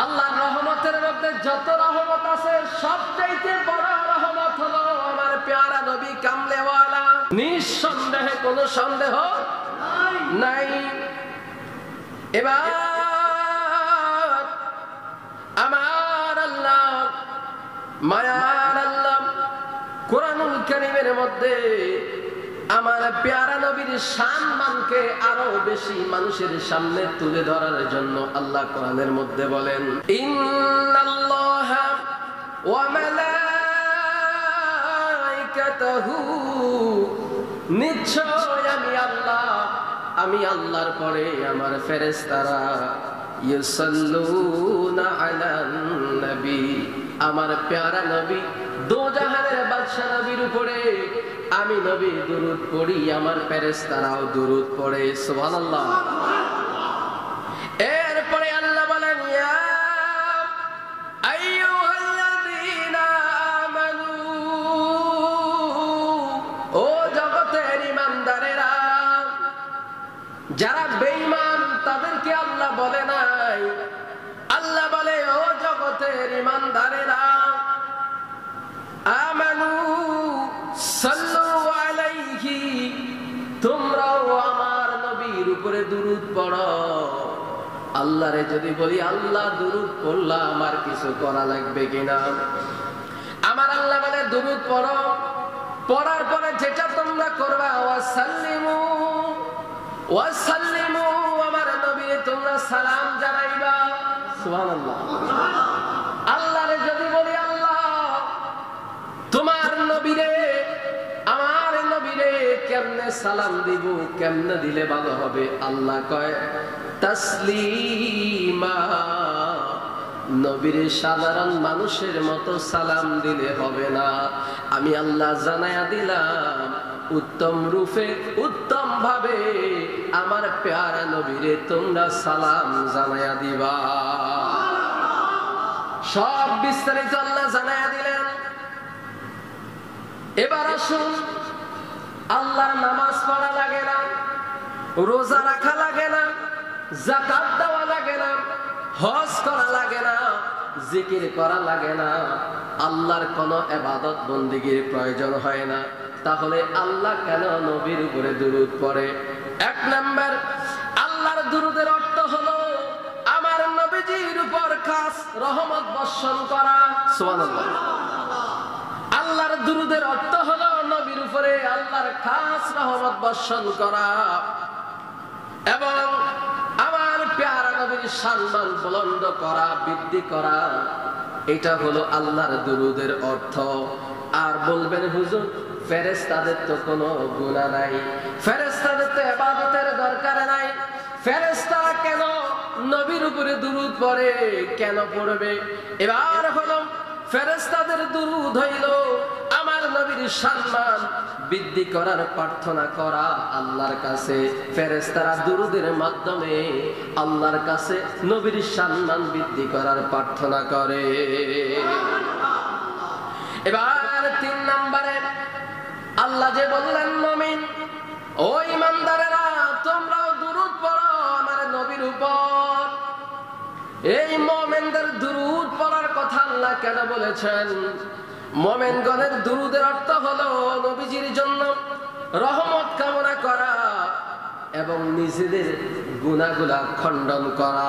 আল্লাহর রহমতের মধ্যে যত রহমত আছে সবচাইতে বড় রহমত হলো আমার প্যারা নবী কামলেওয়ালা। নিঃসন্দেহে কোনো সন্দেহ নাই। এবার আমার আল্লাহ মায়ার আল্লাহ কোরআনুল কারীমের মধ্যে আমার প্যারা নবীর সম্মানকে আরো বেশি মানুষের সামনে তুলে ধরার জন্য আল্লাহ কোরআনের মধ্যে বলেন, ইন্নাল্লাহা ওয়া মালাইকাতাহু, নিশ্চয় আমি আল্লাহর পরে আমার ফেরেশতারা ইউসাল্লুনা আলান নবী, আমার প্যারা নবী দোজাহানের বাদশা নবীর উপরে আমি নবী দুরূদ পড়ি, আমার ফেরেশতারাও দুরূদ পড়ে। সুবহানাল্লাহ। এরপরে আল্লাহ বলেন, ইয়া আইয়ুহাল্লাযীনা আমানু, ও জগতের ঈমানদারেরা, যারা বেঈমান তাদেরকে আল্লাহ বলে নাই, আল্লাহ বলে ও জগতের ঈমানদারেরা, আমানু সাল্লু আলাইহি, তোমরাও আমার নবীর উপরে দুরূদ পড়ো। আল্লাহরে যদি বলি আল্লাহ দুরূদ পড়লাম, আমার কিছু করা লাগবে কিনা? আমার আল্লাহ বলে দুরূদ পড়ো, পড়ার পরে যেটা তোমরা করবা ওয়াসাল্লিমু, ওয়াসাল্লিমু, আমার নবীরে তোমরা সালাম জানাইবা। সুবহানাল্লাহ। আল্লাহরে যদি বলি আল্লাহ তোমার নবীরে, আমার নবীরে কেমনে সালাম দিব, কেমনে দিলে ভালো হবে? আল্লাহ কয় তাসলিমা, নবীরে সাধারণ মানুষের মতো সালাম দিলে হবে না, আমি আল্লাহ জানায়া দিলাম উত্তম রূপে উত্তম ভাবে আমার প্যারা নবীরে তোমরা সালাম জানায়া দিবা। সব বিস্তারিত আল্লাহ জানায়া দিলেন। এবার আসুন, আল্লাহর নামাজ পড়া লাগে না, রোজা রাখা লাগে না, যাকাত দেওয়া লাগে না, হজ করা লাগে না, জিকির করা লাগে না, আল্লাহর কোনো ইবাদত বন্দেগীর প্রয়োজন হয় না। তাহলে আল্লাহ কেন নবীর উপরে দুরূদ পড়ে? এক নাম্বার, আল্লাহর দুরূদের অর্থ হলো আমার নবীজির উপর খাস রহমত বর্ষণ করা। সুবহানাল্লাহ। আল্লাহর দুরূদের অর্থ হলো নবীর উপরে আল্লাহর খাস রহমত বর্ষণ করা এবং আমার প্যারা নবীর সম্মান বুলন্দ করা, বৃদ্ধি করা। এটা হলো আল্লাহর দুরূদের অর্থ। আর বলবেন হুজুর ফেরেশতাদের তো কোনো গুনাহ নাই, ফেরেশতাদের তো ইবাদতের দরকার নাই, ফেরেশতারা কেন নবীর উপরে দুরূদ পড়ে, কেন পড়বে? এবার হলো ফেরেশতাদের দুরূদ হইল আমার নবীর সম্মান বৃদ্ধি করার প্রার্থনা করা আল্লাহর কাছে। ফেরেশতারা দুরূদের মাধ্যমে আল্লাহর কাছে নবীর সম্মান বৃদ্ধি করার প্রার্থনা করে। এবার 3 নম্বরে আল্লাহ যে বললেন মুমিন ও ঈমানদারেরা তোমরাও দুরূদ পড়ো আমার নবীর উপর। এই মুমিনদের দুরূদ পড়ার কথা আল্লাহ কেন বলেছেন? মুমিনগণের দুরূদের অর্থ হলো নবীজির জন্য রহমত কামনা করা এবং নিজেদের গুনাহগুলা খণ্ডন করা,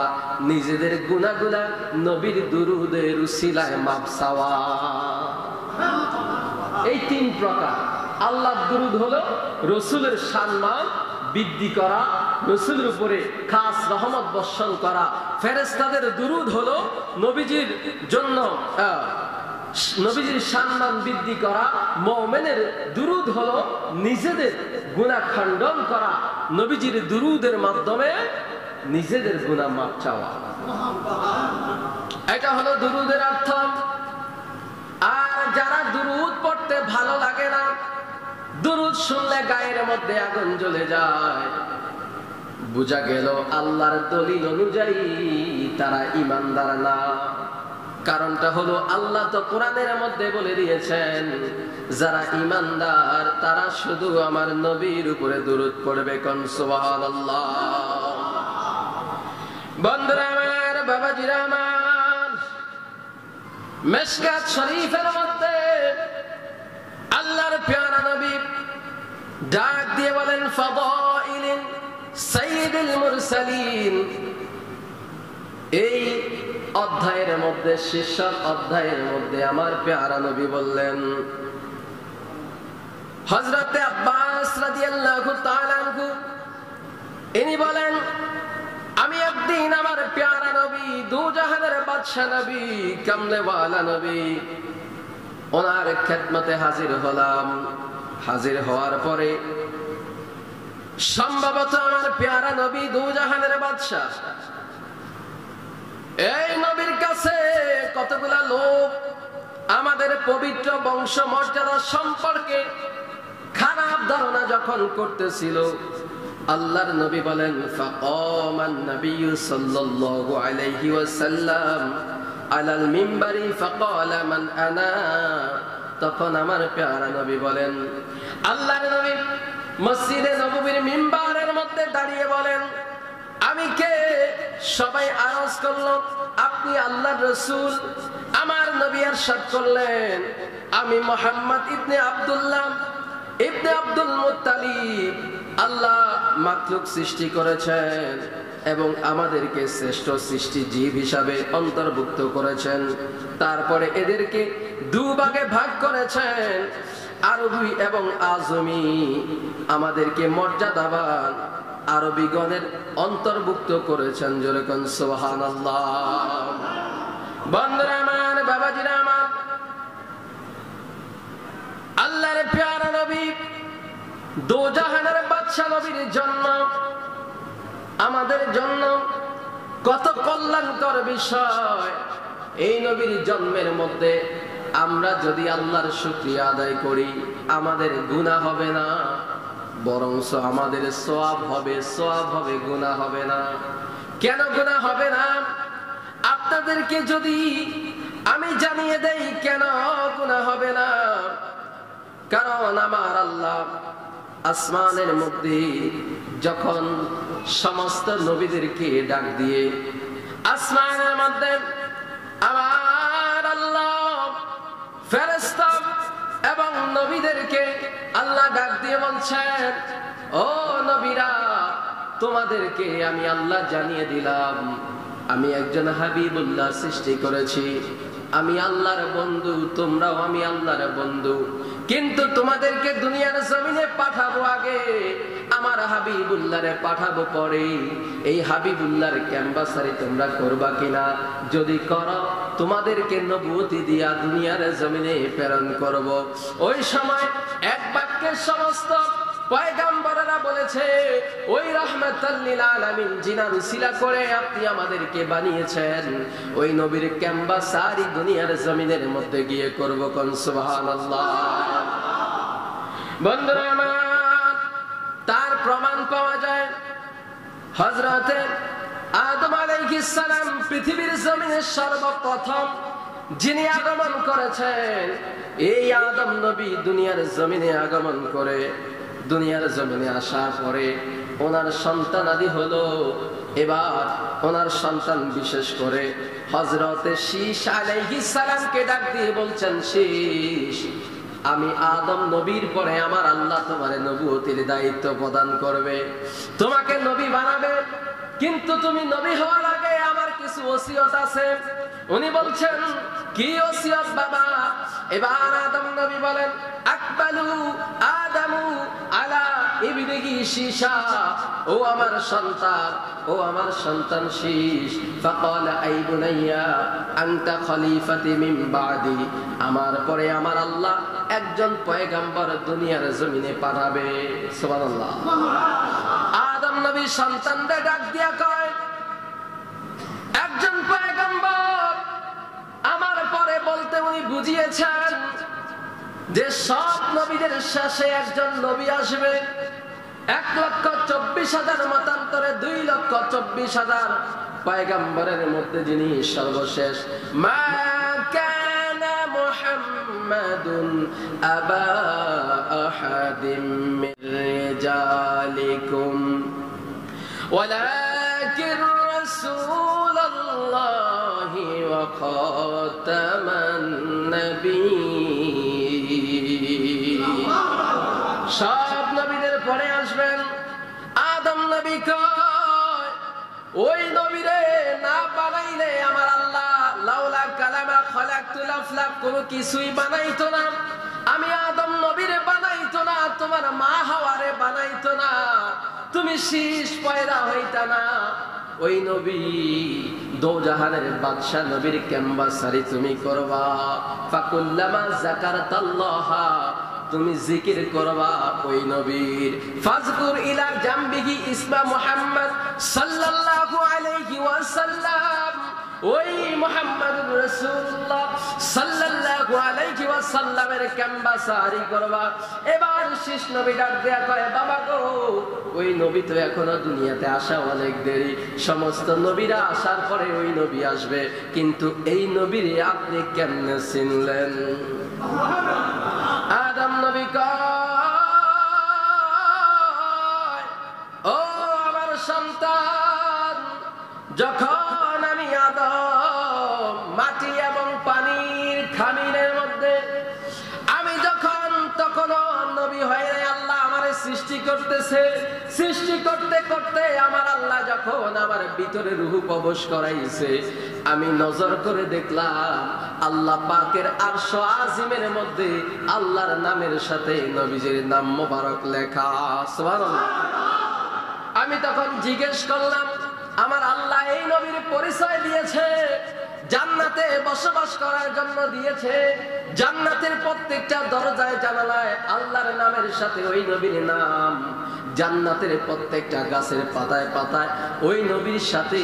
নিজেদের গুনাহগুলা নবীর দুরূদের উসিলায় মাফ চাওয়া। এই 3 প্রকার। আল্লাহর দুরূদ হলো রাসূলের সম্মান বৃদ্ধি করা, রাসূলের উপরে খাস রহমত বর্ষণ করা। ফেরেশতাদের দুরূদ হলো নবীজির জন্য নবীজির সম্মান বৃদ্ধি করা। মুমিনের দুরূদ হলো নিজেদের গুনাহ খণ্ডন করা, নবীজির দুরূদের মাধ্যমে নিজেদের গুনাহ মাফ চাওয়া। এটা হলো দুরূদের অর্থ। আর যারা দুরূদ পড়তে ভালো লাগে না, দুরূদ শুনলে গায়ের মধ্যে আগুন জ্বলে যায়, বুঝা গেল আল্লাহর দলিল অনুযায়ী তারা ঈমানদার না। কারণটা হলো আল্লাহ তো কোরআনের মধ্যে বলে দিয়েছেন যারা ঈমানদার তারা শুধু আমার নবীর উপরে দুরূদ পড়বে। কোন সুবহানাল্লাহ। বন্ধুরা আমার, বাবাজিরা আমার, মিশকাত শরীফের মধ্যে আল্লাহর প্যারা নবী ডাক দিয়ে বলেন ফাদাইলিন সাইয়্যিদুল মুরসালিন। এই অধ্যায়ের মধ্যে, শীর্ষক অধ্যায়ের মধ্যে আমার প্যারা নবী বললেন, হযরতে আব্বাস রাদিয়াল্লাহু তাআলা আনহু ইনি বলেন, আমি একদিন আমার প্যারা নবী, দু জাহানের বাদশা নবী, কামলেওয়ালা নবী, ওনার খেদমতে হাজির হলাম। হাজির হওয়ার পরে সম্ভবত আমার প্যারা নবী, দু জাহানের বাদশা, এই নবীর কাছে কতগুলা লোক আমাদের পবিত্র বংশ মর্যাদা সম্পর্কে খারাপ ধারণা যখন করতেছিল, আল্লাহর নবী বলেন ফাকামান নবিয়্যু সাল্লাল্লাহু আলাইহি ওয়াসাল্লাম আলাল মিম্বারি ফাকালা মান আনা। তখন আমার প্যারা নবী বলেন, আল্লাহর নবী মসজিদে নববীর মিম্বারের মধ্যে দাঁড়িয়ে বলেন, আমি কে? সবাই আরজ করল, আপনি আল্লাহর রাসূল। আমার নবী ইরশাদ করলেন, আমি মুহাম্মদ ইবনে আব্দুল্লাহ ইবনে আব্দুল মুত্তালিব। আল্লাহ মাখলুক সৃষ্টি করেছেন এবং আমাদেরকে শ্রেষ্ঠ সৃষ্টি জীব হিসাবে অন্তর্ভুক্ত করেছেন। তারপরে এদেরকে দুভাগে ভাগ করেছেন, আরবি এবং আজমি। আমাদেরকে মর্যাদাবান আরবিগণের অন্তর্ভুক্ত করেছেন। যেরকম সুবহানাল্লাহ। বন্ধুরা আমার, বাবাজিরা আমার, আল্লাহর প্যারা নবী, দু জাহানের বাদশা নবীর জন্য, আমাদের জন্য কত কল্যাণকর বিষয়। এই নবীর জন্মের মধ্যে আমরা যদি আল্লাহর শুকরিয়া আদায় করি, আমাদের গুনাহ হবে না, বরঞ্চ আমাদের সওয়াব হবে। সওয়াব হবে, গুনাহ হবে না। কেন গুনাহ হবে না? আপনাদেরকে যদি আমি জানিয়ে দেই কেন গুনাহ হবে না। কারণ আমার আল্লাহ আসমানের মধ্যে যখন সমস্ত নবীদেরকে ডাক দিয়ে, আসমানের মধ্যে আমার আল্লাহ ফেরেশতা এবং নবীদেরকে আল্লাহ ডাক দিয়ে বলছেন, ও নবীরা, তোমাদেরকে আমি আল্লাহ জানিয়ে দিলাম, আমি একজন হাবিবুল্লাহ সৃষ্টি করেছি। আমি আল্লাহর বন্ধু, তোমরাও আমি আল্লাহর বন্ধু। কিন্তু তোমাদেরকে দুনিয়ার জমিনে পাঠাবো আগে, আমার হাবিবুল্লাহরে পাঠাবো পরে। এই হাবিবুল্লাহর ক্যাম্বাসারি তোমরা করবা কিনা? যদি করো, তোমাদেরকে নবুয়তি দিয়া দুনিয়ার জমিনে প্রেরণ করব। ওই সময় এক বাক্যে সমস্ত পয়গম্বররা বলেছে, ওই রাহমাতাল লিল আলামিন জিনার উসিলা করে আপনি আমাদেরকে বানিয়েছেন, ওই নবীর ক্যাম্বাসারি দুনিয়ার জমিনের মধ্যে গিয়ে করব। কোন সুবহানাল্লাহ। বন্ধুরা আমার, তার প্রমাণ পাওয়া যায় হযরতে আদম আলাইহিস সালাম পৃথিবীর জমিনে সর্বপ্রথম যিনি আগমন করেছেন। এই আদম নবী দুনিয়ার জমিনে আগমন করে, দুনিয়ার জমিনে আসার পরে ওনার সন্তানাদি হলো। এবার ওনার সন্তান বিশেষ করে হযরতে শীস আলাইহিস সালামকে ডাক দিয়ে বলছেন, শীস, আমি আদম নবীর পরে আমার আল্লাহ তোমারে নবুয়তির দায়িত্ব প্রদান করবে, তোমাকে নবী বানাবে। কিন্তু তুমি নবী হওয়ার আগে আমার কিছু ওসিয়ত আছে। উনি বলছেন, কি ওসিয়ত বাবা? এবার আদম নবী বলেন, আকবালু আদামু আলা ইবনিহি শীশা, ও আমার সন্তান, ও আমার সন্তান শীস। ফাকালা আই বুনাইয়া আনতা খলিফাতি মিন বাদি, আমার পরে আমার আল্লাহ একজন পয়গম্বর দুনিয়ার জমিনে পাঠাবে। সুবহানাল্লাহ। আদম নবী সন্তানদের ডাক দিয়া কয়, একজন পয়গম্বর আমার পরে বলতে উনি বুঝিয়েছেন যে সব নবীদের শেষে একজন নবী আসবে। 1,24,000 মতান্তরে 2,24,000 পয়গম্বরের মধ্যে যিনি সর্বশেষ। মা কানা মুহাম্মাদুন আবা আহাদিম মির রিজালিকুম ওয়ালাকিন রাসূলুল্লাহি ওয়া খাতামান নবিয়্যিন। সব নবীদের পরে আসবেন আদম নবী। কয় ওই নবীরে না বানাইলে আমার আল্লাহ লাউলা কালামা খালাকতুল আফলাক কোনো কিছুই বানাইতো না। আমি আদম নবীরে বানাইতো না, তোমার মা হাওয়ারে বানাইতো না, তুমি শীষ পয়দা হইতা না। ওই নবী দোজাহানের বাদশা নবীর ক্যাম্বাসারি তুমি করবা। ফাকুল্লামা যাকারতাল্লাহা তুমি জিকির করবা ওই নবীর। ফাজকুর ইলা জামবিহি ইসমা মুহাম্মদ সাল্লাল্লাহু আলাইহি ওয়াসাল্লাম। ওই মুহাম্মদুর রাসূলুল্লাহ সাল্লাল্লাহু আলাইহি ওয়াসাল্লামের ক্যাম্বাসারি করবা। এবার শেষ নবী ডাক দেয়া কয় বাবা গো, ওই নবী তো এখনো দুনিয়াতে আসা অনেক দেরি। সমস্ত নবীরা আসার পরে ওই নবী আসবে, কিন্তু এই নবীরে আপনি কেমনে চিনলেন? আদম নবী কয় ও আমার সন্তান, যখন আমি আদম মাটি এবং পানির খামিরের মধ্যে আমি যখন তখনও নবী হয় নাই, আল্লাহ আমারে সৃষ্টি করতেছে। সৃষ্টি করতে করতে আমার আল্লাহ যখন আমার ভিতরে রূহ প্রবেশ করাইছে, আমি নজর করে দেখলাম আল্লাহ পাকের আরশ আজিমের মধ্যে আল্লাহর নামের সাথে নবীজির নাম মোবারক লেখা। সুবহানাল্লাহ। আমি তখন জিজ্ঞেস করলাম, আমার আল্লাহ এই নবীর পরিচয় দিয়েছে, জান্নাতে বসবাস করার জন্য দিয়েছে। জান্নাতের প্রত্যেকটা দরজায় জানালায় আল্লাহর নামের সাথে ওই নবীর নাম। জান্নাতের প্রত্যেকটা গাছের পাতায় পাতায় ওই নবীর সাথে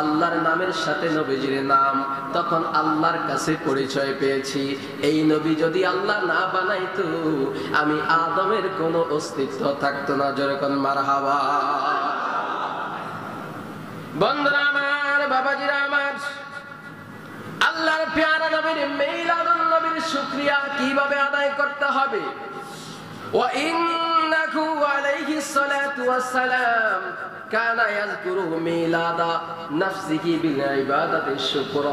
আল্লাহর নামের সাথে নবীজির নাম। তখন আল্লাহর কাছে পরিচয় পেয়েছি, এই নবী যদি আল্লাহ না বানাইতো আমি আদমের কোনো অস্তিত্ব থাকতো না। যেরকম মারহাবা। বন্ধুরা আমার, বাবাজিরা আমার, আল্লাহর প্যারা নবীর মিলাদুন নবীর শুকরিয়া কিভাবে আদায় করতে হবে? ওয়া ইন্নাহু আলাইহিস সালাতু ওয়াস সালাম কানা ইয়াযকুরু মিলাদা নাফসিহি বিল ইবাদাতি শুকর।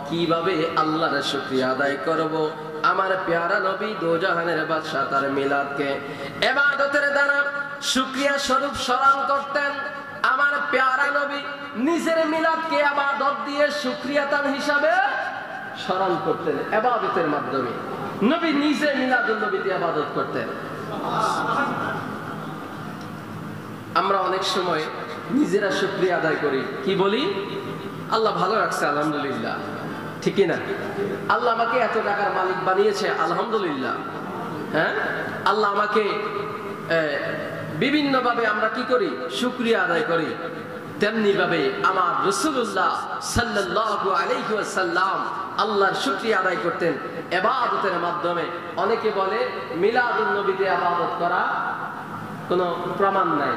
কিভাবে আল্লাহর শুকরিয়া আদায় করব? আমার প্যারা নবী দোজাহানের বাদশা তার মিলাদকে ইবাদতের দ্বারা শুকরিয়া স্বরূপ স্মরণ করতেন। আমার প্যারা নবী নিজের মিলাদকে ইবাদত দিয়ে শুকরিয়াতান হিসাবে স্মরণ করতেন ইবাদতের মাধ্যমে। নবী নিজে মিলাদুন নবীতে ইবাদত করতেন। আমরা অনেক সময় নিজেরা শুকরিয়া আদায় করি, কি বলি? আল্লাহ ভালো রাখছে আলহামদুলিল্লাহ, ঠিক না? আল্লাহ আমাকে এত টাকার মালিক বানিয়েছে আলহামদুলিল্লাহ। হ্যাঁ, আল্লাহ আমাকে বিভিন্ন ভাবে আমরা কি করি? শুকরিয়া আদায় করি। তেমনি ভাবে আমার রাসূলুল্লাহ সাল্লাল্লাহু আলাইহি ওয়াসাল্লাম আল্লাহর শুকরিয়া আদায় করতেন ইবাদতের মাধ্যমে। অনেকে বলে মিলাদুন নবীতে ইবাদত করা কোনো প্রমাণ নাই,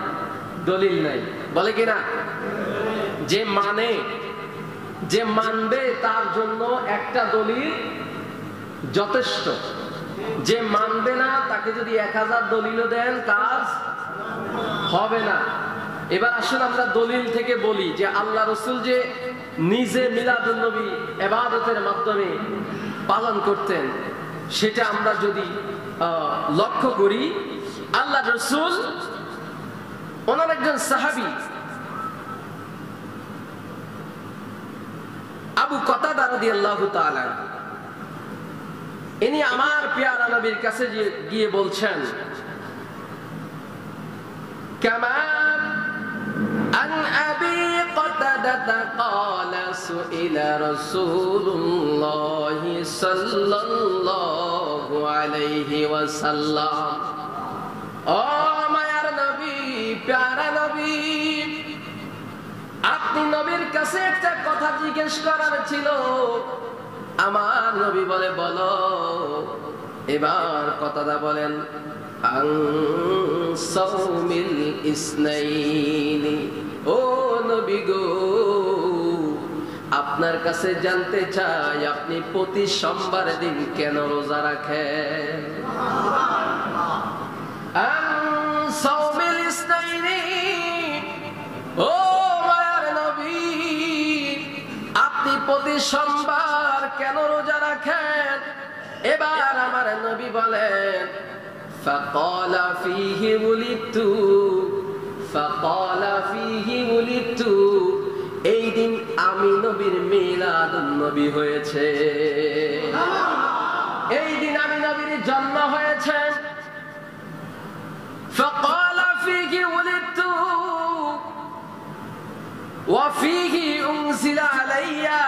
দলিল নাই, বলে কিনা? যে মানবে তার জন্য একটা দলিল যথেষ্ট। যে মানবে না তাকে যদি 1000 দলিলও দেন কাজ হবে না। এবার আসুন আমরা দলিল থেকে বলি যে আল্লাহ রাসূল যে নিজে মিলাদুন নবী ইবাদতের মাধ্যমে পালন করতেন, সেটা আমরা যদি লক্ষ্য করি, আল্লাহ রাসূল ওনার একজন সাহাবী আবু কাতাদা রাদিয়াল্লাহু তাআলা, ইনি আমার প্যারা নবীর কাছে গিয়ে বলছেন, কামা عن أبي قتادة قال سئل رسول الله صلى الله عليه وسلم ও মায়ার নবী, প্যারা নবী, আপনি নবীর কাছে একটা কথা জিজ্ঞেস করার ছিল। আমার নবী বলে বলো। এবার কথাটা বলেন, সাওমিল ইসনাইনি। ও নবী গো, আপনার কাছে জানতে চাই আপনি প্রতি সোমবার দিন কেন রোজা রাখেন? সাওমিল ইসনাইনি। ও মায়ার নবী, আপনি প্রতি প্রতি সোমবার কেন রোজা রাখেন? এবার আমার নবী বলেন ফাকালা ফীহি উলিদতু, ফাকালা ফীহি উলিদতু, এই দিন আমি নবীর মিলাদুন নবী হয়েছে, এই দিন আমি নবীর জন্ম হয়েছে। ফাকালা ফীহি উলিদতু ওয়া ফীহি উনজিলা আলাইয়া,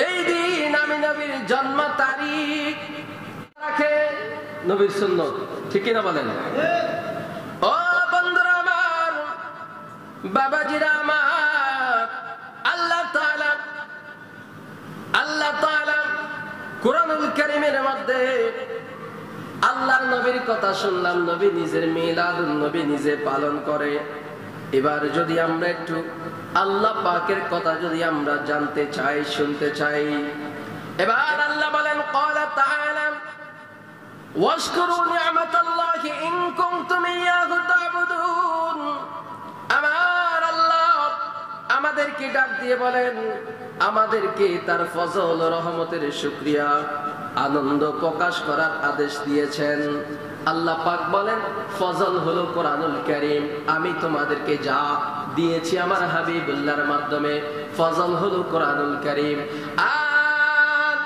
এই দিন আমি নবীর জন্ম তারিখ রাখে নবীর সুন্নাত, ঠিক কি না বলেন? ও বন্ধুরা আমার, বাবাজিরা আমার, আল্লাহ তাআলা কুরআনুল কারীমের মধ্যে আল্লাহর নবীর কথা শুনলাম, নবী নিজের মিলাদুন নবী নিজে পালন করে। এবার যদি আমরা একটু আল্লাহ পাকের কথা যদি আমরা জানতে চাই, শুনতে চাই, এবার আল্লাহ বলেন ক্বালা তাআলা ওয়াশকুরু নি'মাতাল্লাহি ইন কুনতুম ইয়াহু তা'বুদুন। আমার আল্লাহ আমাদেরকে ডাক দিয়ে বলেন, আমাদেরকে তার ফজল রহমতের শুকরিয়া আনন্দ প্রকাশ করার আদেশ দিয়েছেন। আল্লাহ পাক বলেন ফজল হলো কোরআনুল কারীম, আমি তোমাদেরকে যা দিয়েছি আমার হাবিবুল্লাহর মাধ্যমে, ফজল হলো কোরআনুল কারীম। আর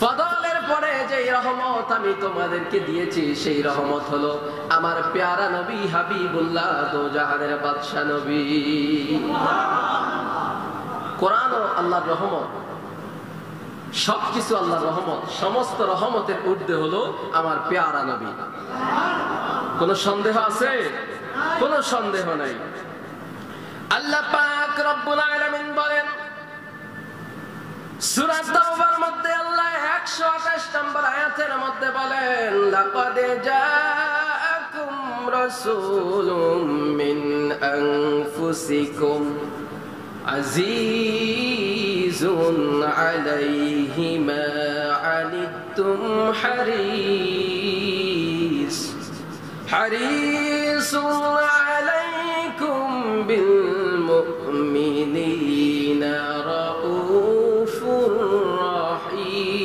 ফজলের পরে যে রহমত আমি তোমাদেরকে দিয়েছি সেই রহমত হলো আমার প্যারা নবী হাবিবুল্লাহ, দো জাহানের বাদশা নবী। কোরআন ও আল্লাহর রহমত, সবকিছু আল্লাহর রহমত, সমস্ত রহমতের ঊর্ধ্বে হলো আমার প্যারা নবী। কোন সন্দেহ আছে? কোন সন্দেহ নাই। আল্লাহ পাক রব্বুল আলামিন বলেন সূরা তাওবার মধ্যে আল্লাহ 128 নম্বর আয়াতের মধ্যে বলেন লাকাদ জাআকুম রাসূলুম মিন আনফুসিকুম আজিজুন আলাইহি মা আনিতুম হারিসুন আলাইকুম বিল মুমিনিনা রাউফুর রাহিম।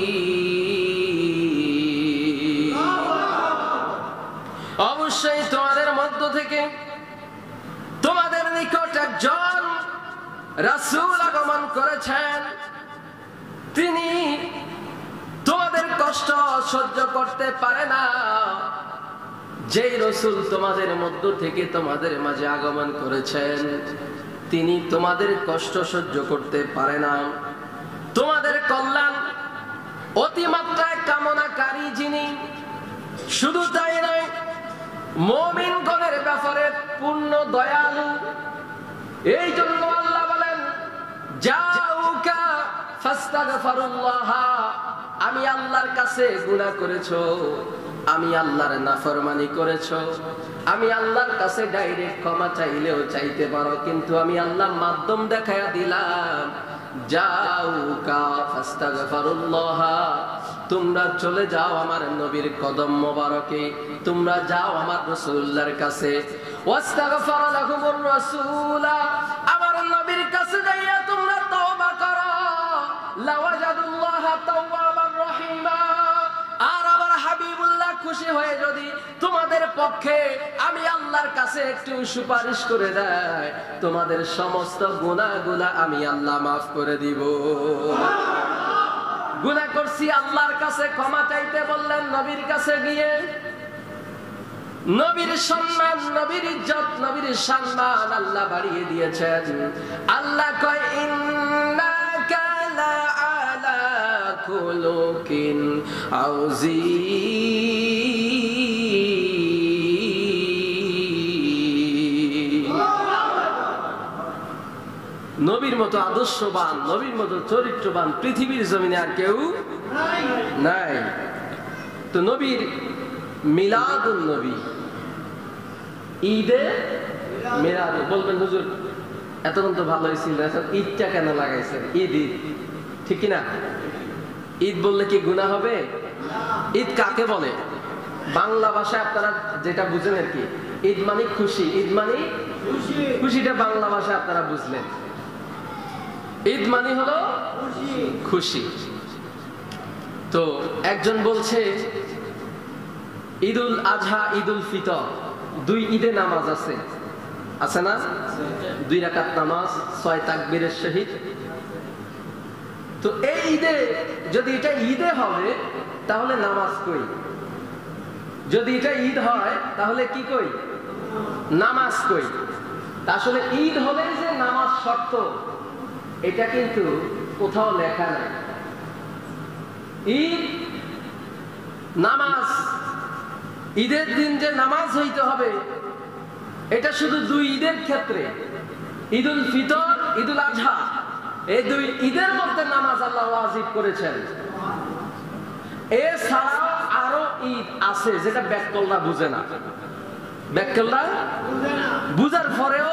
অবশ্যই তোমাদের মধ্য থেকে তোমাদের নিকট একজন রাসূল আগমন করেছেন, তিনি তোমাদের কষ্ট সহ্য করতে পারে না। যেই রাসূল তোমাদের মধ্য থেকে তোমাদের মাঝে আগমন করেছেন তিনি তোমাদের কষ্ট সহ্য করতে পারে না। তোমাদের কল্যাণ অতিমাত্রায় কামনাকারী যিনি, শুধু তাই নয় মুমিনগণের ব্যাপারে পূর্ণ দয়ালু। এই জন্য আল্লাহ বলেন জাউকা ফাস্তাগফিরুল্লাহ, আমি আল্লাহর কাছে গুনাহ করেছো, আমি আল্লাহর নাফরমানি করেছো, আমি আল্লাহর কাছে ডাইরেক্ট ক্ষমা চাইলেও চাইতে পারো, কিন্তু আমি আল্লাহ মাধ্যম দেখায়া দিলাম। জাউকা ফাস্তাগফিরুল্লাহ, তোমরা চলে যাও আমার নবীর কদম মোবারকে, তোমরা যাও আমার রাসূলুল্লাহর কাছে। ওয়াস্তাগফার লাহুমুর রাসূলা, আমার নবীর কাছে যাইয়া তোমরা তওবা করো। লাওয়াজাদুল্লাহা তাওয়াবার রহিমা, আর আমার হাবিবুল্লাহ খুশি হয়ে যদি তোমাদের পক্ষে আমি আল্লাহর কাছে একটু সুপারিশ করে দেয়, তোমাদের সমস্ত গুনাহগুলো আমি আল্লাহ মাফ করে দিব। গুনাহ করছি আল্লাহর কাছে ক্ষমা চাইতে বললেন, নবীর কাছে গিয়ে নবীর সম্মান, নবীর ইজ্জত, নবীর সম্মান আল্লাহ বাড়িয়ে দিয়েছেন। আল্লাহ কয় ইন্নাকা লাআলা খুলুকিন আযীম। নবীর মতো আদর্শবান, নবীর মতো চরিত্রবান পৃথিবীর জমিনে আর কেউ নাই। তো নবীর মিলাদুন নবী, ঈদে মিলাদ বলবেন হুজুর এতক্ষণ তো ভালো হয়েছিল, এখন ঈদটা কেন লাগাইছেন? ঈদ ঈদ ঠিক কিনা? ঈদ বললে কি গুনাহ হবে? ঈদ কাকে বলে? বাংলা ভাষায় আপনারা যেটা বুঝেন আর কি, ঈদ মানে খুশি, ঈদ মানে খুশিটা বাংলা ভাষায় আপনারা বুঝলেন। ঈদ মানে হলো খুশি। তো একজন বলছে ঈদুল আজহা ঈদুল ফিতর দুই ঈদে নামাজ আছে, আছে না? 2 রাকাত নামাজ 6 তাকবীরের সহিত। তো এই ঈদে যদি এটা ঈদে হবে তাহলে নামাজ কই? যদি এটা ঈদ হয় তাহলে কি কই? নামাজ কই? আসলে ঈদ হলে যে নামাজ শর্ত এটা কিন্তু কোথাও লেখা নাই। ঈদ নামাজ, ঈদের দিন যে নামাজ হইতে হবে এটা শুধু 2 ঈদের ক্ষেত্রে, ঈদুল ফিতর ঈদুল আজহা, এই 2 ঈদের মধ্যে নামাজ আল্লাহ ওয়াজিব করেছেন। এছাড়াও আরো ঈদ আছে যেটা ব্যাককলরা বুঝে না। ব্যাককলরা বুঝার পরেও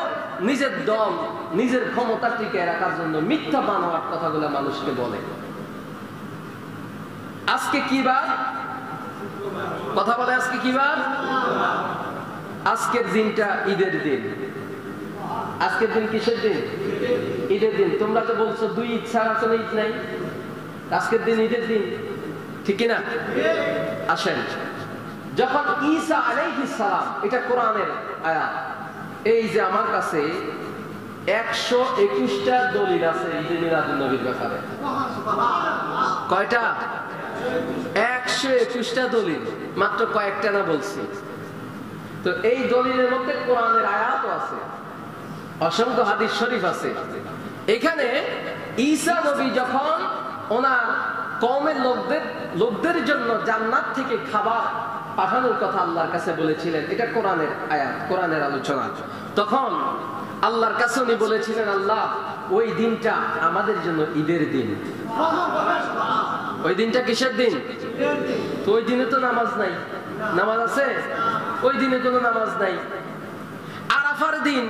নিজের দম নিজের ক্ষমতা টিকে রাখার জন্য মিথ্যা বানোয়ার কথাগুলো মানুষকে বলে। আজকে কি বার? কথা বলে আজকে কি বার? আজকের দিনটা ঈদের দিন। আজকের দিন কিসের দিন? ঈদের দিন। তোমরা তো বলছো 2 ঈদ ছাড়া কোনো ঈদ নাই, আজকের দিন ঈদের দিন, ঠিক কিনা? আসেন, যখন ঈসা আলাইহিস সালাম, এটা কোরআনের আয়াত, এই যে আমার কাছে 121টা দলিল আছে ঈদে মিলাদুন নবীর ব্যাপারে। কয়টা? 121টা দলিল, মাত্র কয়েকটা না বলছি। তো এই দলিলের মধ্যে কোরআনের আয়াতও আছে, অসংখ্য হাদিস শরীফ আছে। এখানে ঈসা নবী যখন ওনার কওমের লোকদের জন্য জান্নাত থেকে খাবার পাঠানোর কথা আল্লাহর কাছে বলেছিলেন, এটা কোরআনের আয়াত, কোরআনের আলোচনা। তখন আল্লাহর কাছে উনি বলেছিলেন, আল্লাহ ওই দিনটা আমাদের জন্য ঈদের দিন। ওই দিনটা কিসের দিন? তো ওই দিনে তো নামাজ নাই। নামাজ আছে? ওই দিনে কোনো নামাজ নাই। আরাফার দিন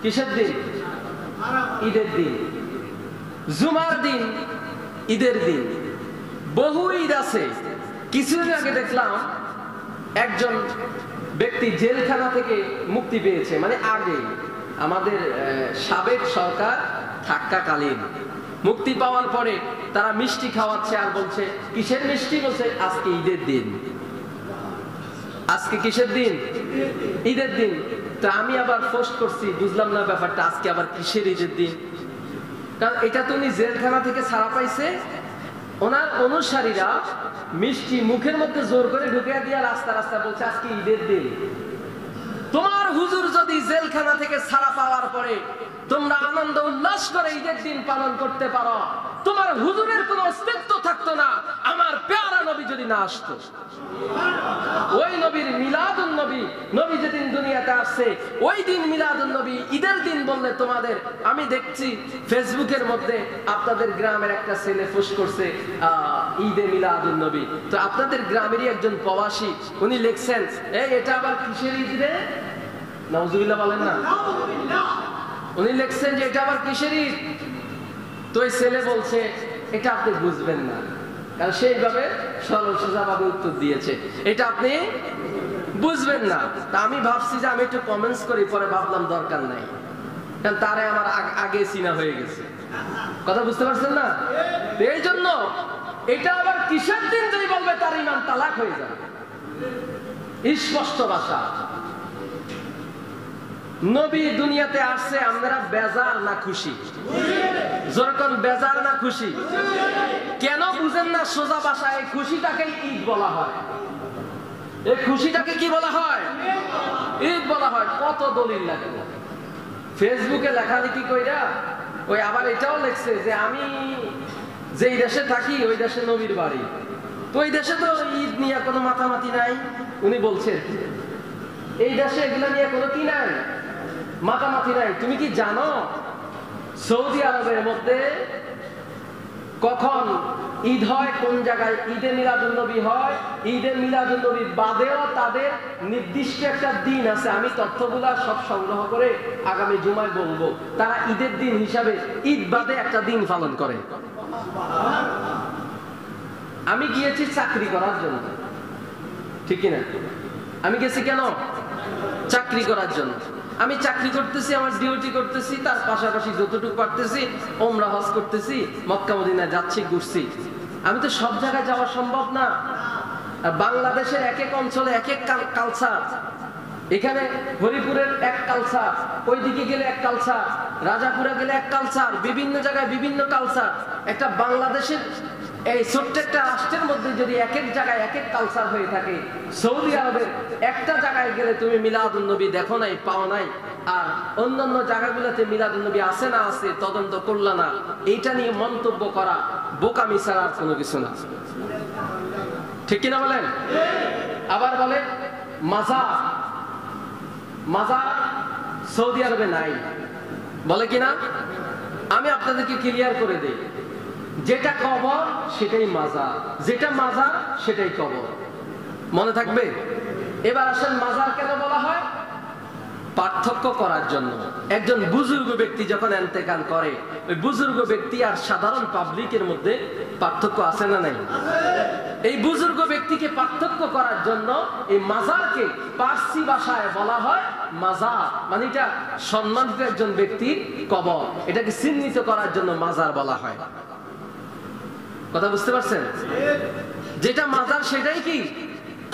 কিসের দিন? ঈদের দিন। জুমার দিন ঈদের দিন। বহু ঈদ আছে। কিছুদিন আগে দেখলাম একজন ব্যক্তি জেলখানা থেকে মুক্তি পেয়েছে, মানে আগে আমাদের সাবেক সরকার থাকাকালীন মুক্তি পাওয়ার পরে তারা মিষ্টি খাওয়াচ্ছে আর বলছে কিসের মিষ্টি? বলছে আজকে ঈদের দিন। আজকে কিসের দিন? ঈদের দিন। তো আমি আবার পোস্ট করছি, বুঝলাম না ব্যাপারটা, আজকে আবার কিসের ঈদের দিন? কারণ এটা তো উনি জেলখানা থেকে ছাড়া পাইছে, ওনার অনুসারীরা মিষ্টি মুখের মধ্যে জোর করে ঢুকিয়ে দিয়ে রাস্তা রাস্তা বলছে আজকে ঈদের দিন। তোমার হুজুর যদি জেলখানা থেকে ছাড়া পাওয়ার পরে তোমরা আনন্দ উল্লাস করে ঈদের দিন পালন করতে পারো, তোমার হুজুরের কোনো অস্তিত্ব থাকতো না আমার প্যারা নবী যদি না আসতো। ওই নবীর মিলাদুন নবী, নবী যেদিন দুনিয়াতে আসছে ওই দিন মিলাদুন নবী ঈদের দিন বললে তোমাদের, আমি দেখছি ফেসবুকের মধ্যে আপনাদের গ্রামের একটা ছেলে পোস্ট করছে ঈদে মিলাদুন নবী। তো আপনাদের গ্রামেরই একজন প্রবাসী উনি লিখছেন, এই এটা আবার কিসের ঈদ রে? নাউজুবিল্লাহ বলেন না। উনি লিখছেন যে এটা আবার কিসের ঈদ? তো এই ছেলে বলছে এটা আপনি বুঝবেন না, কারণ সেইভাবে সরল সোজাভাবে উত্তর দিয়েছে, এটা আপনি বুঝবেন না। তা আমি ভাবছি যে আমি একটু কমেন্টস করি, পরে ভাবলাম দরকার নাই, কারণ তারে আমার আগে চিনা হয়ে গেছে। কথা বুঝতে পারছেন না? এই জন্য এটা আবার কিসের দিন যদি বলবে তার ইমান তালাক হয়ে যাবে। স্পষ্ট ভাষা। নবী দুনিয়াতে আসছে, আমরা বেজার না খুশি? যখন বেজার না খুশি? কেন বুঝেন না? সোজা ভাষায় এই খুশিটাকে ঈদ বলা হয়। এই খুশিটাকে কি বলা হয়? ঈদ বলা হয়। কত দলিল লাগে ফেসবুকে লেখালেখি কইরা। ওই আবার এটাও লেখছে যে আমি যেই দেশে থাকি ওই দেশে নবীর বাড়ি, তো ওই দেশে তো ঈদ নিয়ে কোনো মাতামাতি নাই। উনি বলছেন এই দেশে এগুলো নিয়ে কোনো কি নাই, মাতামাতি নাই। তুমি কি জানো সৌদি আরবের মধ্যে কখন ঈদ হয়, কোন জায়গায় ঈদে মিলাদুন নবী হয়? ঈদে মিলাদুন নবী বাদেও তাদের নির্দিষ্ট একটা দিন আছে। আমি তথ্যগুলা সব সংগ্রহ করে আগামী জুমায় বলবো। তারা ঈদের দিন হিসাবে ঈদ বাদে একটা দিন পালন করে। আমি গিয়েছি চাকরি করার জন্য, ঠিক কিনা? আমি গেছি কেন? চাকরি করার জন্য। আমি চাকরি করতেছি, আমার ডিউটি করতেছি, তার পাশাপাশি যতটুকু পারতেছি ওমরা হজ করতেছি, মক্কা মদিনায় যাচ্ছি, ঘুরছি। আমি তো সব জায়গায় যাওয়া সম্ভব না। আর বাংলাদেশের এক এক অঞ্চলে এক এক কালচার। এখানে হরিপুরের এক কালচার, ওইদিকে গেলে এক কালচার, রাজাপুরে গেলে এক কালচার, বিভিন্ন জায়গায় বিভিন্ন কালচার। একটা বাংলাদেশের এই ছোট্ট একটা রাষ্ট্রের মধ্যে যদি এক এক জায়গায় এক এক কালচার হয়ে থাকে, সৌদি আরবের একটা জায়গায় গেলে তুমি মিলাদুন নবী দেখো নাই, পাও নাই, আর অন্যান্য জায়গাগুলোতে মিলাদুন নবী আছে না আছে তদন্ত করল না, এইটা নিয়ে মন্তব্য করা বোকামি ছাড়া আর কোনো কিছু না। ঠিক কিনা বলেন? আবার বলে মাজার, মাজার সৌদি আরবে নাই, বলে কিনা? আমি আপনাদেরকে ক্লিয়ার করে দেই, যেটা কবর সেটাই মাজার, যেটা মাজার সেটাই কবর। মনে থাকবে? এবার আসেন মাজার কেন বলা হয়? পার্থক্য করার জন্য। একজন বুজুর্গ ব্যক্তি যখন ইন্তেকাল করে, ওই বুজুর্গ ব্যক্তি আর সাধারণ পাবলিকের মধ্যে পার্থক্য আছে না নাই? এই বুজুর্গ ব্যক্তিকে পার্থক্য করার জন্য এই মাজারকে পার্সি ভাষায় বলা হয় মাজার, মানে এটা সম্মানিত একজন ব্যক্তির কবর, এটাকে চিহ্নিত করার জন্য মাজার বলা হয়। কথা বুঝতে পারছেন? যেটা মাজার সেটাই কি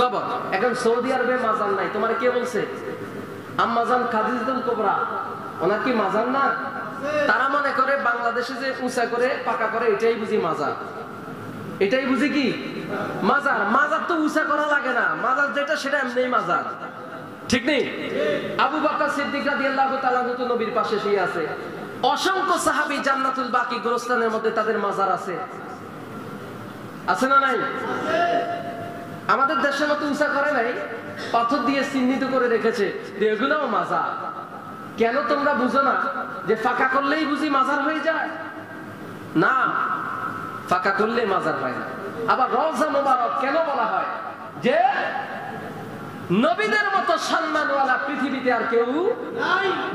কবর। এখন সৌদি আরবে মাজার নাই, তোমার কে বলছে? আম্মাজান খাদিজাতুল কুবরা, ওনার কি মাজার না? তারা মনে করে বাংলাদেশে যে উঁচা করে পাকা করে এটাই বুঝি মাজার, এটাই বুঝি কি মাজার। মাজার তো উঁচা করা লাগে না, মাজার যেটা সেটা এমনি মাজার, ঠিক নেই? আবু বকর সিদ্দিক রাদিয়াল্লাহু তাআলা তো নবীর পাশে শুয়ে আছে, অসংখ্য সাহাবী জান্নাতুল বাকি গোরস্থানের মধ্যে তাদের মাজার আছে, আছে না নাই? আমাদের দেশের মতো উঁচা করে নাই, পাথর দিয়ে চিহ্নিত করে রেখেছে, এগুলোও মাজার। কেন তোমরা বুঝো না যে ফাঁকা করলেই বুঝি মাজার হয়ে যায়? না, ফাঁকা করলে মাজার হয় না। আবার রওজা মুবারক কেন বলা হয়? যে নবীদের মতো সম্মানওয়ালা পৃথিবীতে আর কেউ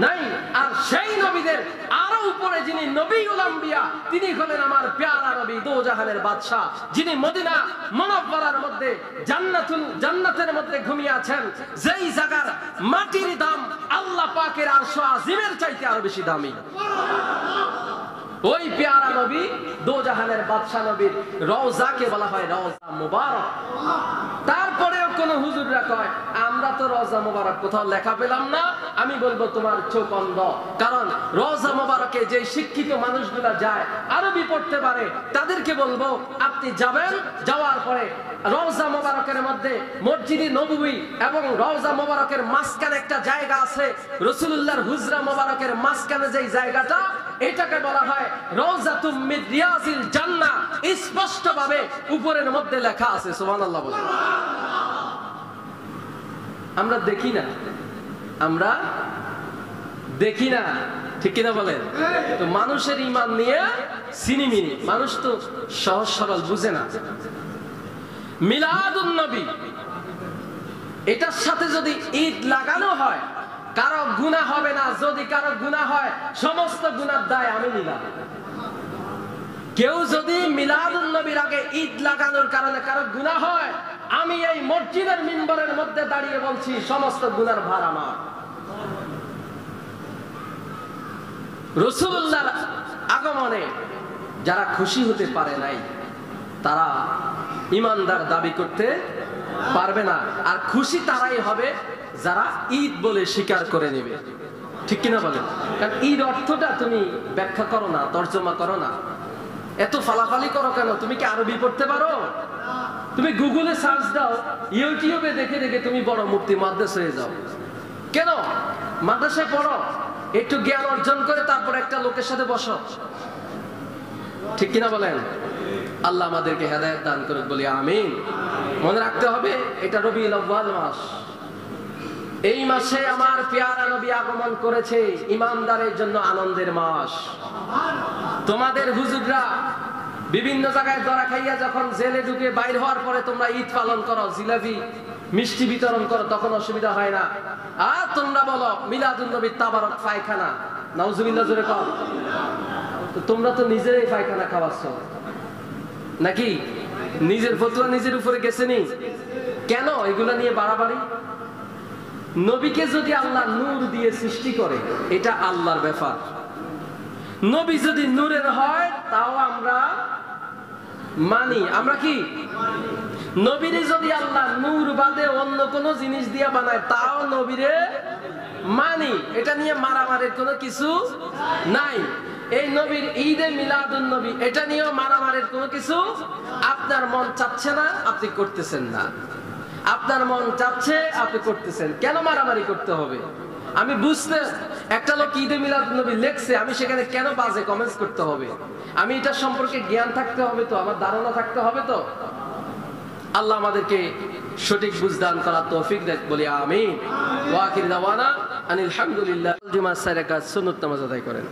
নাই, আর সেই নবীদের আরো উপরে যিনি নবীউল আম্বিয়া, তিনি হলেন আমার প্যারা নবী, দো জাহানের বাদশা, যিনি মদিনা মুনাওয়ারার মধ্যে জান্নাতের মধ্যে ঘুমিয়ে আছেন, যেই জায়গার মাটির দাম আল্লাহ পাকের আরশ আজিমের চাইতে আরো বেশি দামি। ওই প্যারা নবী, দো জাহানের বাদশা নবীর রওজাকে বলা হয় রওজা মুবারক। তারপরেও কোন হুজুররা কয় আমরা তো রওজা মুবারক কোথাও লেখা পেলাম না, আমি বলবো তোমার চোখ অন্ধ। কারণ রওজা মুবারকে যে শিক্ষিত মানুষগুলা যায়, আরবি পড়তে পারে, তাদেরকে বলবো আপনি যাবেন, যাওয়ার পরে রওজা মুবারকের মধ্যে মসজিদে নববী এবং রওজা মুবারকের মাঝখানে একটা জায়গা আছে, রাসূলুল্লাহর হুজরা মুবারকের মাঝখানে যেই জায়গাটা, এটাকে বলা হয় রওজাতুম মিন রিয়াজিল জান্নাহ। স্পষ্টভাবে উপরের মধ্যে লেখা আছে, সুবহানাল্লাহ বলে। আমরা দেখি না, আমরা দেখি না, ঠিক কিনা বলেন? তো মানুষের ঈমান নিয়ে সিনিমিনি, মানুষ তো সহজ সরল বুঝে না। মিলাদুন নবী, এটার সাথে যদি ঈদ লাগানো হয় কারো গুনাহ হবে না। যদি কারো গুনাহ হয় সমস্ত গুনার দায় আমি নিলাম। কেউ যদি মিলাদুন নবীর আগে ঈদ লাগানোর কারণে কারো গুনাহ হয়, আমি এই মসজিদের মিম্বরের মধ্যে দাঁড়িয়ে বলছি সমস্ত গুনার ভার আমার। রাসূলুল্লাহর আগমনে যারা খুশি হতে পারে নাই, তারা ঈমানদার দাবি করতে পারবে না। আর খুশি তারাই হবে যারা ঈদ বলে স্বীকার করে নেবে, ঠিক কিনা বলেন? কারণ ঈদ অর্থটা তুমি ব্যাখ্যা করো না, তর্জমা করো না, এত ফালাফালি করো কেন? তুমি কি আরবি পড়তে পারো? তুমি গুগলে সার্চ দাও, ইউটিউবে দেখে দেখে তুমি বড় মুফতি মুহাদ্দিস হয়ে যাও। কেন? মাদ্রাসায় পড়ো, একটু জ্ঞান অর্জন করে তারপর একটা লোকের সাথে বসো, ঠিক কিনা বলেন? আল্লাহ আমাদেরকে হেদায়েত দান করুক, বলি আমিন। মনে রাখতে হবে এটা রবিউল আউয়াল মাস, এই মাসে আমার প্যারা নবী আগমন করেছে, ঈমানদারের জন্য আনন্দের মাস। তোমাদের হুজুররা বিভিন্ন জায়গায় ধরা খাইয়া যখন জেলে ঢুকে বাইর হওয়ার পরে তোমরা ঈদ পালন করো, জিলাপি মিষ্টি বিতরণ করো, তখন অসুবিধা হয় না। আর তোমরা বলো মিলাদুন নবীর তাবারক পায়খানা, নাউজুবিল্লাহ জোরে কও। তোমরা তো নিজেরাই পায়খানা খাওয়াচ্ছ নাকি? নিজের ফতোয়া নিজের উপরে গেছে নি? কেন এগুলা নিয়ে বাড়াবাড়ি? নবীকে যদি আল্লাহ নূর দিয়ে সৃষ্টি করে এটা আল্লাহর ব্যাপার। নবী যদি নূরের হয় তাও আমরা মানি। আমরা কি নবীরে যদি আল্লাহ নূর বাদে অন্য কোনো জিনিস দিয়ে বানায় তাও নবীরে মানি। এটা নিয়ে মারামারির কোনো কিছু নাই। এই নবীর ঈদে মিলাদুন নবী এটা নিয়েও মারামারির কোনো কিছু। আপনার মন চাচ্ছে না, আপনি করতেছেন না। আপনার মন চাচ্ছে, আপনি করতেছেন। কেন মারামারি করতে হবে? আমি বুঝতে, একটা লোক ঈদে মিলাদুন নবী লেখছে, আমি সেখানে কেন বাজে কমেন্টস করতে হবে? আমি এটা সম্পর্কে জ্ঞান থাকতে হবে তো, আমার ধারণা থাকতে হবে তো। আল্লাহ আমাদেরকে সঠিক বুঝদান করার তৌফিক দেন, বলি আমিন। ওয়া আখির দাওয়ানা আনিল হামদুলিল্লাহ। জুমার 4 রাকাত সুন্নাত নামাজ আদায় করেন।